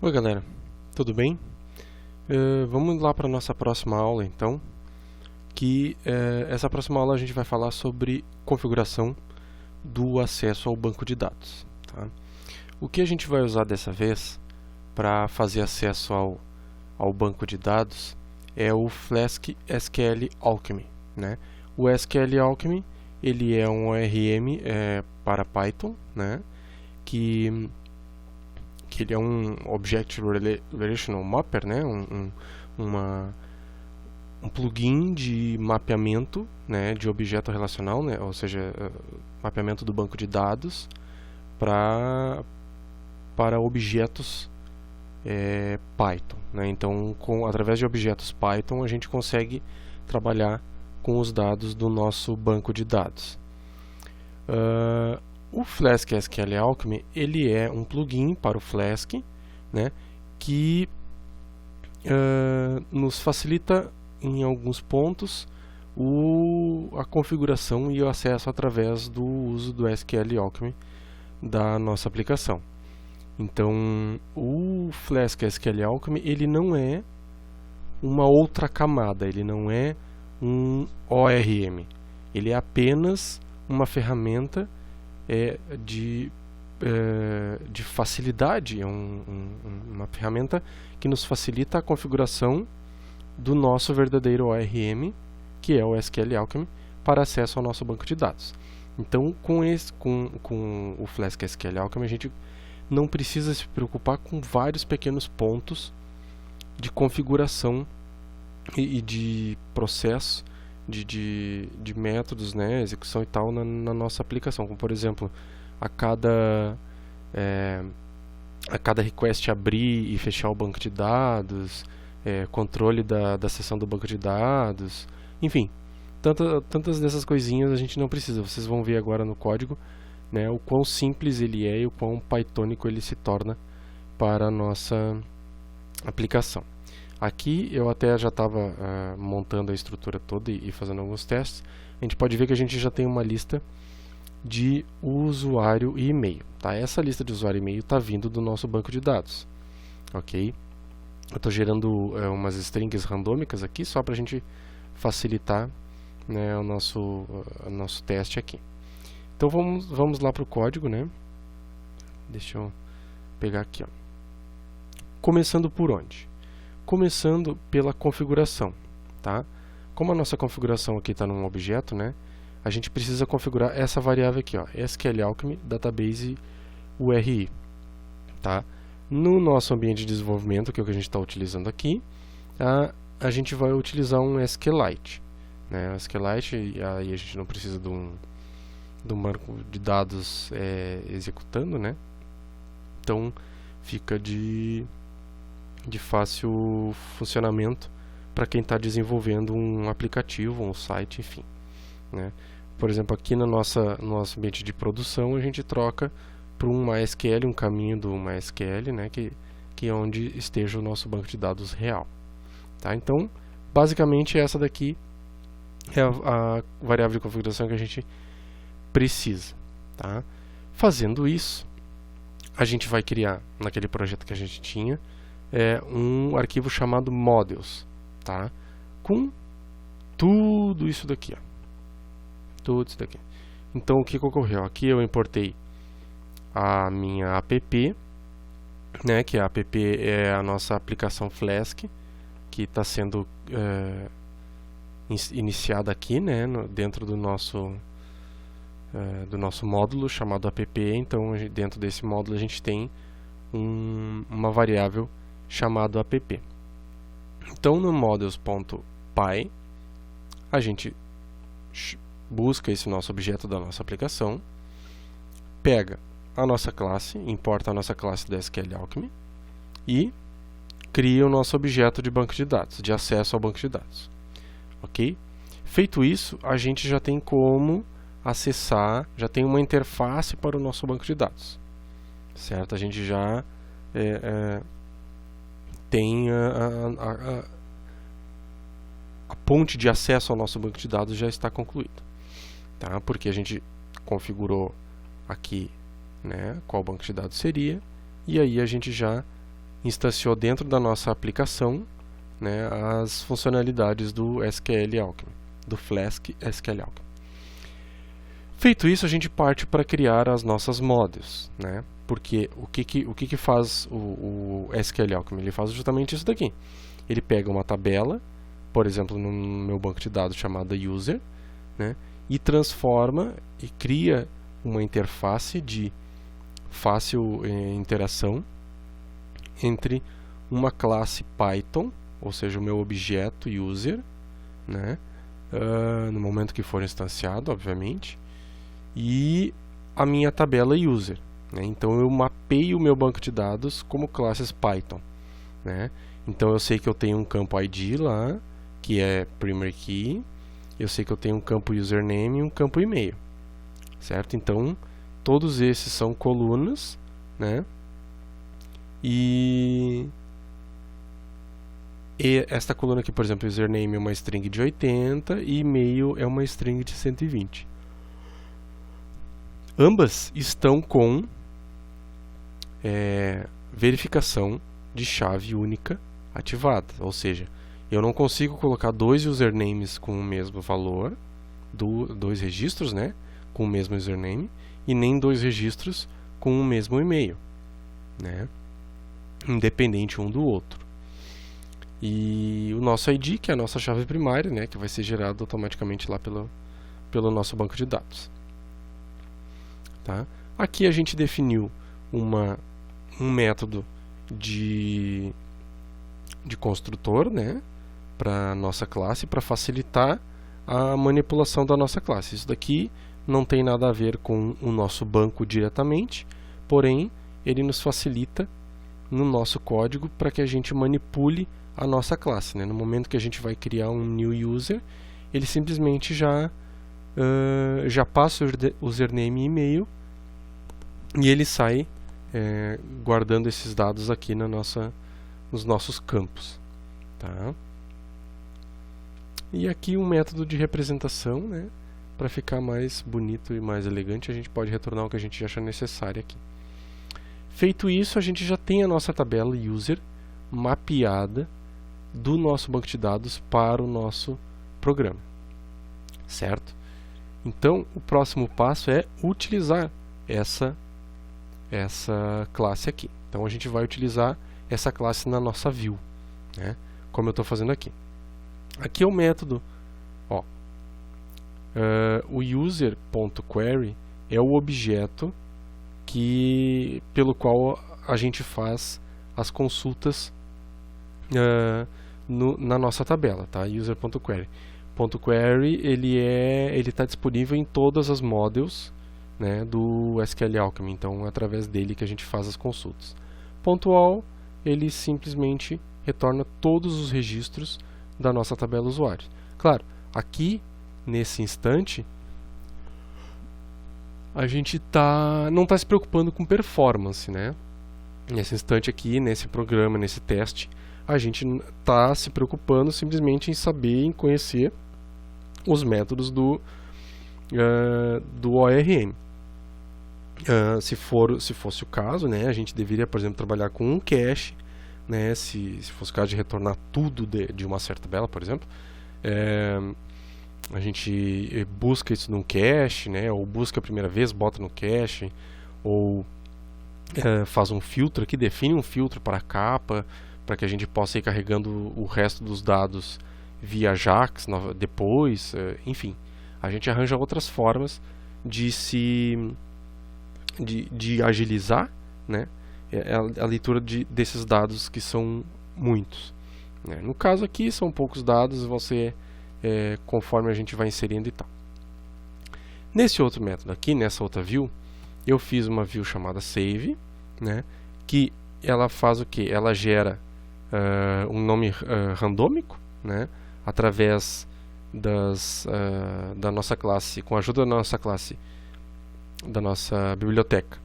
Oi galera, tudo bem? Vamos lá para a nossa próxima aula então, essa próxima aula a gente vai falar sobre configuração do acesso ao banco de dados. Tá? O que a gente vai usar dessa vez para fazer acesso ao banco de dados é o Flask SQL Alchemy. Né? O SQL Alchemy ele é um ORM para Python, né? que ele é um Object Relational Mapper, né? um plugin de mapeamento, né? de objeto relacional, né? Ou seja, mapeamento do banco de dados para objetos Python. Né? Então, através de objetos Python, a gente consegue trabalhar com os dados do nosso banco de dados. O Flask SQL Alchemy ele é um plugin para o Flask, né, que nos facilita em alguns pontos a configuração e o acesso através do uso do SQL Alchemy da nossa aplicação. Então, o Flask SQL Alchemy ele não é uma outra camada, ele não é um ORM, ele é apenas uma ferramenta de facilidade, uma ferramenta que nos facilita a configuração do nosso verdadeiro ORM, que é o SQL Alchemy, para acesso ao nosso banco de dados. Então, com o Flask SQL Alchemy, a gente não precisa se preocupar com vários pequenos pontos de configuração e de processo, de métodos, né, execução e tal na nossa aplicação, como por exemplo a cada request abrir e fechar o banco de dados, controle da seção do banco de dados, enfim, tantas dessas coisinhas a gente não precisa. Vocês vão ver agora no código, né, o quão simples ele é e o quão pythonico ele se torna para a nossa aplicação. Aqui eu até já estava montando a estrutura toda e fazendo alguns testes. A gente pode ver que a gente já tem uma lista de usuário e e-mail. Tá? Essa lista de usuário e e-mail está vindo do nosso banco de dados. Ok? Eu estou gerando umas strings randômicas aqui só para a gente facilitar, né, o nosso teste aqui. Então vamos lá para o código. Né? Deixa eu pegar aqui. Ó. Começando por onde? Começando pela configuração, tá? Como a nossa configuração aqui está num objeto, né? A gente precisa configurar essa variável aqui, ó, SQL Alchemy Database URI, tá? No nosso ambiente de desenvolvimento, que é o que a gente está utilizando aqui, a gente vai utilizar um SQLite, né? O SQLite, aí a gente não precisa de um banco de dados executando, né? Então fica de fácil funcionamento para quem está desenvolvendo um aplicativo, um site, enfim. Né? Por exemplo, aqui no nosso ambiente de produção, a gente troca para um MySQL, um caminho do MySQL, né, que é onde esteja o nosso banco de dados real. Tá? Então, basicamente, essa daqui é a variável de configuração que a gente precisa. Tá? Fazendo isso, a gente vai criar, naquele projeto que a gente tinha, um arquivo chamado models, tá? Com tudo isso daqui, ó. Tudo isso daqui. Então o que ocorreu? Aqui eu importei a minha app, né? Que a app é a nossa aplicação Flask, que está sendo iniciada aqui, né? Dentro do nosso módulo chamado app. Então dentro desse módulo a gente tem uma variável chamado app. Então no models.py a gente busca esse nosso objeto da nossa aplicação, pega a nossa classe, importa a nossa classe da SQL Alchemy e cria o nosso objeto de banco de dados, de acesso ao banco de dados. Ok? Feito isso, a gente já tem como acessar, já tem uma interface para o nosso banco de dados. Certo? A gente já tem a ponte de acesso ao nosso banco de dados já está concluída, tá? Porque a gente configurou aqui, né, qual banco de dados seria, e aí a gente já instanciou dentro da nossa aplicação, né, as funcionalidades do SQL Alchemy, do Flask SQL Alchemy. Feito isso, a gente parte para criar as nossas models, né? Porque o que faz o SQL Alchemy? Ele faz justamente isso daqui. Ele pega uma tabela, por exemplo, no meu banco de dados chamada user, né, e transforma e cria uma interface de fácil interação entre uma classe Python, ou seja, o meu objeto user, né, no momento que for instanciado, obviamente, e a minha tabela user, né? Então eu mapeio o meu banco de dados como classes Python, né? Então eu sei que eu tenho um campo ID lá, que é primary key, eu sei que eu tenho um campo username e um campo e-mail, certo? Então todos esses são colunas, né? E esta coluna aqui, por exemplo, username é uma string de 80 e e-mail é uma string de 120. Ambas estão com verificação de chave única ativada, ou seja, eu não consigo colocar dois usernames com o mesmo valor, dois registros, né, com o mesmo username, e nem dois registros com o mesmo e-mail, né, independente um do outro. E o nosso ID, que é a nossa chave primária, né, que vai ser gerado automaticamente lá pelo nosso banco de dados. Tá? Aqui a gente definiu um método de construtor, né, para a nossa classe, para facilitar a manipulação da nossa classe. Isso daqui não tem nada a ver com o nosso banco diretamente, porém ele nos facilita no nosso código para que a gente manipule a nossa classe, né? No momento que a gente vai criar um new user, ele simplesmente já passa o username e e-mail e ele sai guardando esses dados aqui nos nossos campos, tá? E aqui um método de representação, né? Para ficar mais bonito e mais elegante, a gente pode retornar o que a gente acha necessário aqui. Feito isso, a gente já tem a nossa tabela user mapeada do nosso banco de dados para o nosso programa, certo? Então, o próximo passo é utilizar essa classe aqui. Então, a gente vai utilizar essa classe na nossa view, né? Como eu estou fazendo aqui. Aqui é o método, ó, o user.query é o objeto pelo qual a gente faz as consultas na nossa tabela, tá? User.query. .query ele está disponível em todas as models, né, do SQL Alchemy, então é através dele que a gente faz as consultas. .all ele simplesmente retorna todos os registros da nossa tabela usuário. Claro, aqui nesse instante a gente não está se preocupando com performance, né? Nesse instante aqui, nesse programa, nesse teste, a gente está se preocupando simplesmente em saber, em conhecer os métodos do ORM. Se fosse o caso, né, a gente deveria, por exemplo, trabalhar com um cache, né, se fosse o caso de retornar tudo de uma certa tabela, por exemplo, a gente busca isso num cache, né, ou busca a primeira vez, bota no cache, ou faz um filtro aqui, define um filtro para a capa, para que a gente possa ir carregando o resto dos dados via Ajax depois, enfim, a gente arranja outras formas de agilizar, né, a leitura desses dados que são muitos, né. No caso aqui são poucos dados, vão ser conforme a gente vai inserindo e tal. Nesse outro método aqui, nessa outra view, eu fiz uma view chamada save, né, que ela faz o que? Ela gera um nome randômico, né, através da nossa classe, com a ajuda da nossa classe, da nossa biblioteca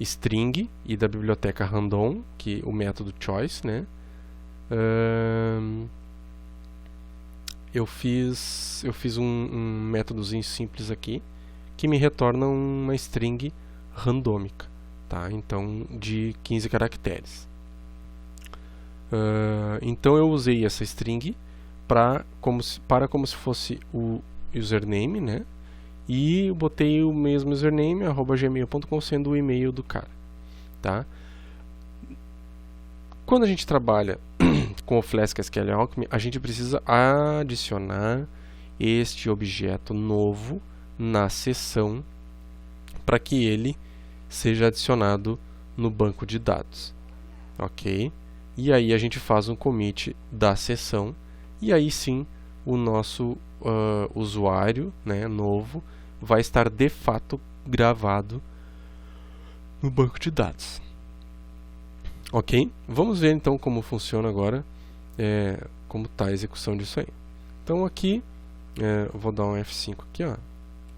string e da biblioteca random, que o método choice, né. Eu fiz um métodozinho simples aqui que me retorna uma string randômica, tá? Então de 15 caracteres. Então eu usei essa string para como se fosse o username, né? E eu botei o mesmo username, @gmail.com, sendo o e-mail do cara, tá? Quando a gente trabalha com o Flask SQL Alchemy, a gente precisa adicionar este objeto novo na seção para que ele seja adicionado no banco de dados, ok? E aí a gente faz um commit da seção e aí sim o nosso usuário, né, novo vai estar de fato gravado no banco de dados. Ok? Vamos ver então como funciona agora, como está a execução disso aí. Então aqui, eu vou dar um F5 aqui, ó,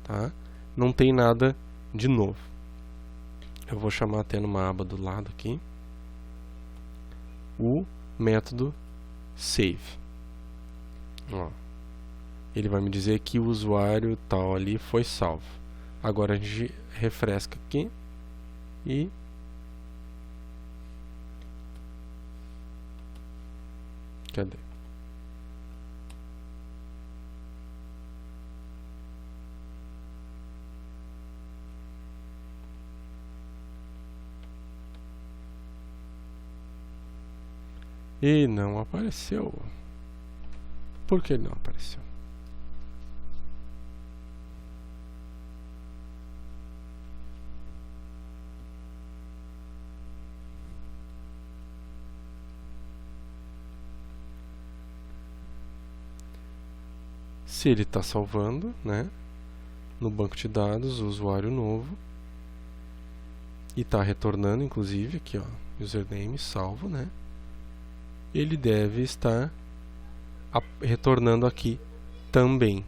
tá? Não tem nada de novo. Eu vou chamar até numa aba do lado aqui o método save. Ó, ele vai me dizer que o usuário tal ali foi salvo. Agora a gente refresca aqui e cadê? E não apareceu. Por que não apareceu? Se ele está salvando, né, no banco de dados, o usuário novo, e está retornando, inclusive, aqui, ó, username salvo, né, ele deve estar retornando aqui também,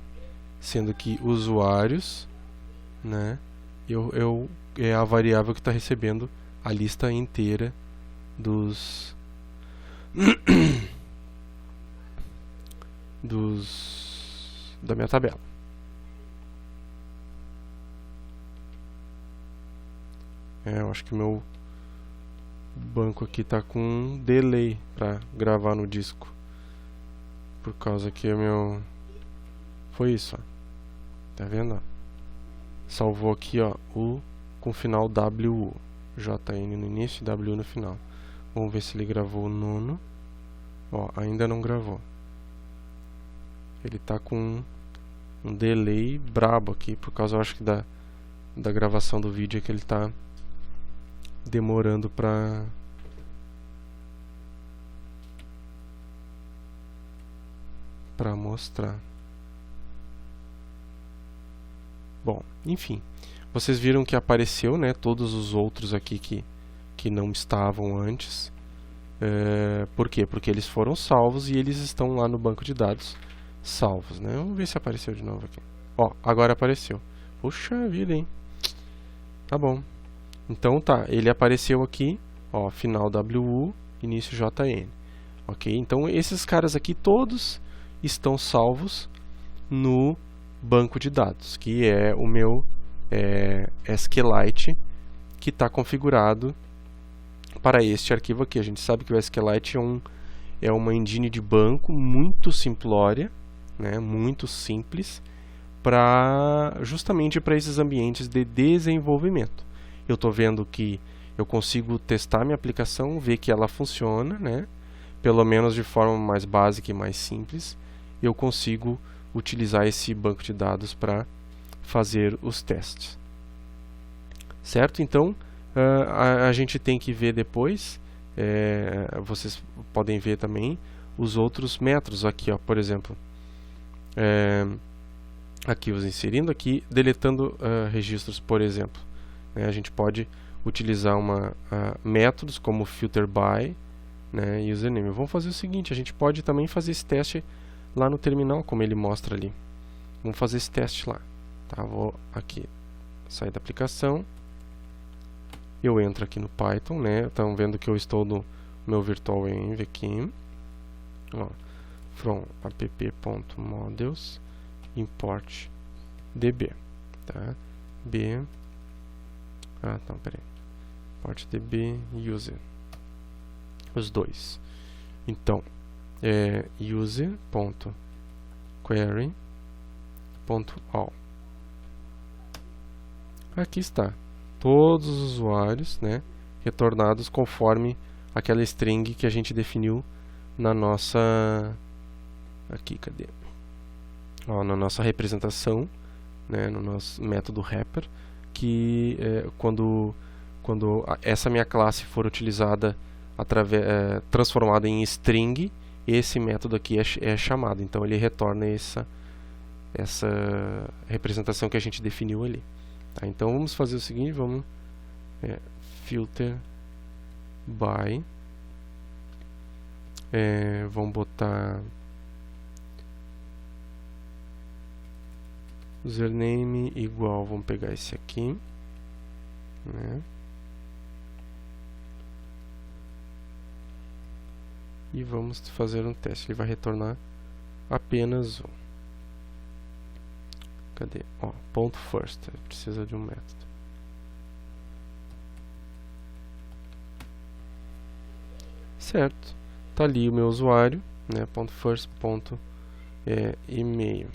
sendo que usuários, né, é a variável que está recebendo a lista inteira da minha tabela. Eu acho que o meu banco aqui está com um delay para gravar no disco, por causa que o meu foi isso, ó. Tá vendo? Salvou aqui, ó, o com final WU, JN no início e W no final. Vamos ver se ele gravou o nono. Ó, ainda não gravou. Ele tá com um delay brabo aqui, por causa, eu acho que da gravação do vídeo, é que ele tá demorando pra mostrar. Bom, enfim, vocês viram que apareceu, né, todos os outros aqui que não estavam antes. Por quê? Porque eles foram salvos e eles estão lá no banco de dados salvos, né? Vamos ver se apareceu de novo aqui. Ó, agora apareceu. Puxa vida, hein? Tá bom. Então tá, ele apareceu aqui, ó, final WU, início JN. Ok? Então esses caras aqui todos estão salvos no banco de dados, que é o meu SQLite, que está configurado para este arquivo aqui. A gente sabe que o SQLite é uma engine de banco muito simplória, né, muito simples, justamente para esses ambientes de desenvolvimento. Eu estou vendo que eu consigo testar minha aplicação, ver que ela funciona, né, pelo menos de forma mais básica e mais simples. Eu consigo utilizar esse banco de dados para fazer os testes. Certo? Então, a gente tem que ver depois, vocês podem ver também os outros métodos aqui, ó, por exemplo, aqui os inserindo aqui, deletando registros, por exemplo. A gente pode utilizar métodos como filter by, né, e username. Vamos fazer o seguinte, a gente pode também fazer esse teste lá no terminal, como ele mostra ali. Vamos fazer esse teste lá. Tá, vou aqui sair da aplicação. Eu entro aqui no Python, né? Estão vendo que eu estou no meu virtual env aqui. Ó, from app.models import db, tá? Não, peraí. Import db user. Os dois. Então, user.query.all. Aqui está, todos os usuários, né, retornados conforme aquela string que a gente definiu na nossa na nossa representação, né, no nosso método wrapper, que quando essa minha classe for utilizada transformada em string, esse método aqui é chamado. Então ele retorna essa representação que a gente definiu ali. Tá? Então vamos fazer o seguinte, vamos filter by, vamos botar username igual, vamos pegar esse aqui, né? E vamos fazer um teste. Ele vai retornar apenas um. Cadê? Ó, ponto first. Precisa de um método. Certo. Tá ali o meu usuário, né? Ponto first, ponto e-mail.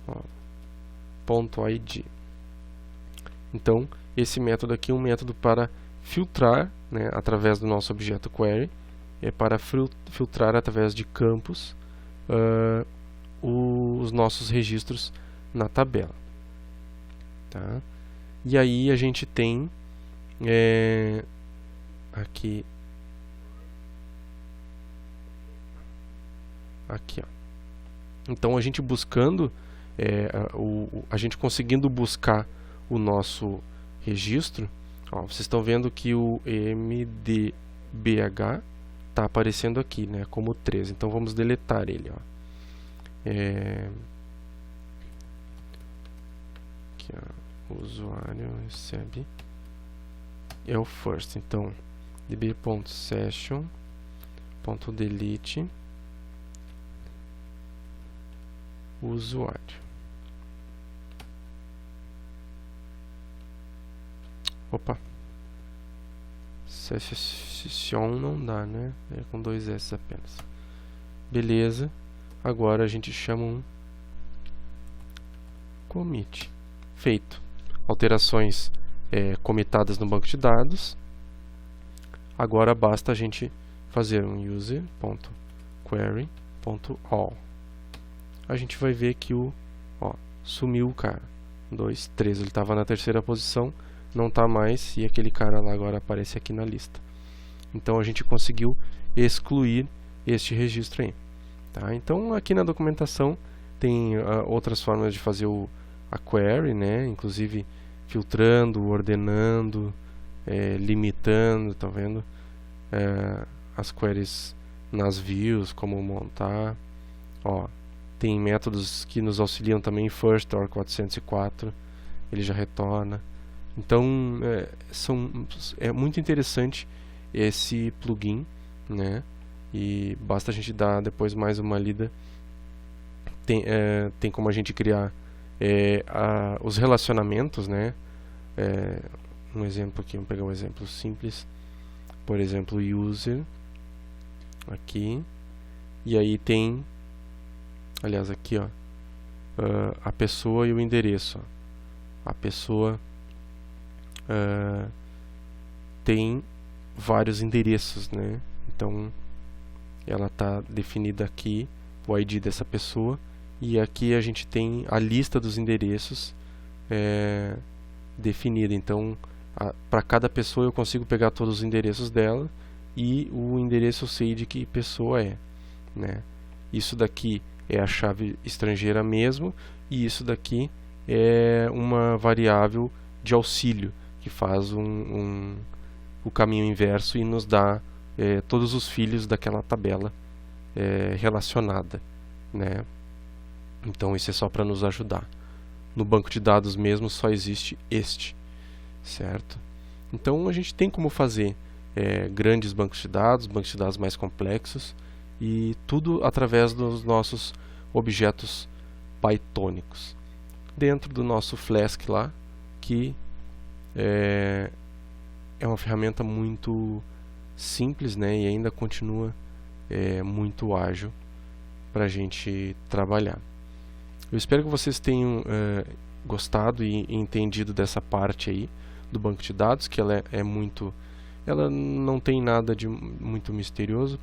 Ó, ponto ID. Então, esse método aqui é um método para filtrar, né, através do nosso objeto query, para filtrar através de campos os nossos registros na tabela. Tá? E aí a gente tem aqui, ó. Então a gente buscando, a gente conseguindo buscar o nosso registro, ó, vocês estão vendo que o MDBH está aparecendo aqui, né, como 13. Então vamos deletar ele. Ó. Aqui, ó, o usuário recebe é o first. Então db.session.delete o usuário. Opa, session não dá, né? É com 2 S apenas. Beleza. Agora a gente chama um commit. Feito. Alterações comitadas no banco de dados. Agora basta a gente fazer um user.query.all. A gente vai ver que sumiu o cara. 2, 3. Ele estava na terceira posição. Não está mais, e aquele cara lá agora aparece aqui na lista. Então a gente conseguiu excluir este registro aí. Tá? Então aqui na documentação tem outras formas de fazer a query, né? Inclusive filtrando, ordenando, limitando, tá vendo? As queries nas views, como montar. Ó, tem métodos que nos auxiliam também, first or 404, ele já retorna. Então é muito interessante esse plugin, né? E basta a gente dar depois mais uma lida. Tem como a gente criar os relacionamentos, né? Um exemplo aqui, vamos pegar um exemplo simples. Por exemplo, user aqui, e aí tem, aliás, aqui, ó, a pessoa e o endereço. Ó. A pessoa tem vários endereços, né? Então ela está definida aqui, o ID dessa pessoa, e aqui a gente tem a lista dos endereços definida. Então para cada pessoa eu consigo pegar todos os endereços dela e o endereço eu sei de que pessoa é, né? Isso daqui é a chave estrangeira mesmo, e isso daqui é uma variável de auxílio que faz o caminho inverso e nos dá todos os filhos daquela tabela relacionada, né? Então isso é só para nos ajudar. No banco de dados mesmo só existe este, certo? Então a gente tem como fazer grandes bancos de dados mais complexos, e tudo através dos nossos objetos pythônicos, dentro do nosso Flask lá, que é uma ferramenta muito simples, né, e ainda continua muito ágil para a gente trabalhar. Eu espero que vocês tenham gostado e entendido dessa parte aí do banco de dados, que ela não tem nada de muito misterioso.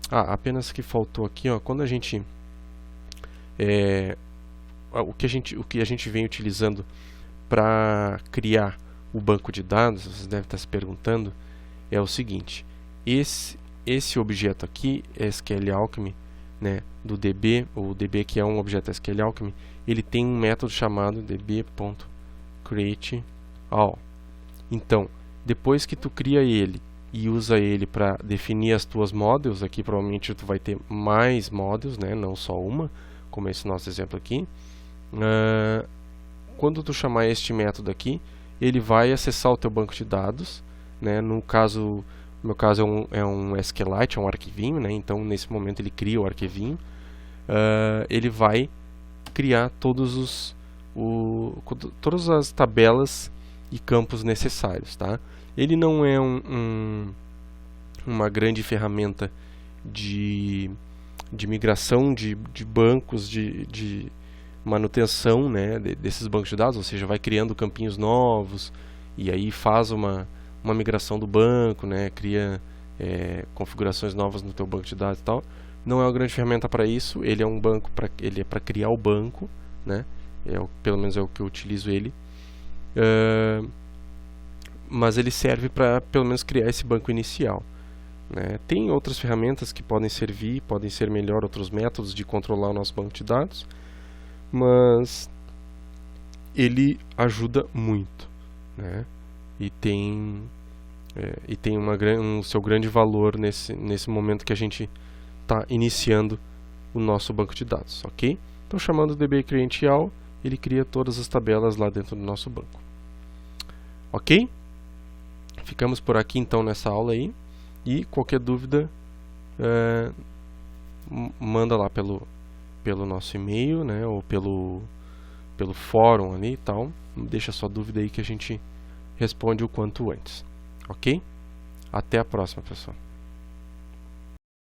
Apenas que faltou aqui, ó, quando a gente o que a gente vem utilizando para criar o banco de dados, vocês devem estar se perguntando, é o seguinte: esse objeto aqui, SQLAlchemy, né, do DB, o DB que é um objeto SQLAlchemy, ele tem um método chamado db.createAll. Então, depois que tu cria ele e usa ele para definir as tuas models, aqui provavelmente tu vai ter mais models, né, não só uma, como esse nosso exemplo aqui. Quando tu chamar este método aqui, ele vai acessar o teu banco de dados, né, no meu caso é um SQLite, é um arquivinho, né, então nesse momento ele cria o arquivinho. Ele vai criar todas as tabelas e campos necessários, tá? Ele não é uma grande ferramenta de migração de bancos, de manutenção, né, desses bancos de dados, ou seja, vai criando campinhos novos e aí faz uma migração do banco, né, cria configurações novas no teu banco de dados e tal. Não é uma grande ferramenta para isso. Ele é um banco ele é para criar o banco, né? Pelo menos é o que eu utilizo ele. Mas ele serve para pelo menos criar esse banco inicial, né? Tem outras ferramentas que podem servir, podem ser melhor, outros métodos de controlar o nosso banco de dados, mas ele ajuda muito, né? E tem um seu grande valor nesse momento que a gente está iniciando o nosso banco de dados, ok? Então, chamando o db_createAll, ele cria todas as tabelas lá dentro do nosso banco, ok? Ficamos por aqui então nessa aula aí, e qualquer dúvida manda lá pelo nosso e-mail, né, ou pelo fórum ali e tal. Deixa sua dúvida aí que a gente responde o quanto antes, ok? Até a próxima, pessoal.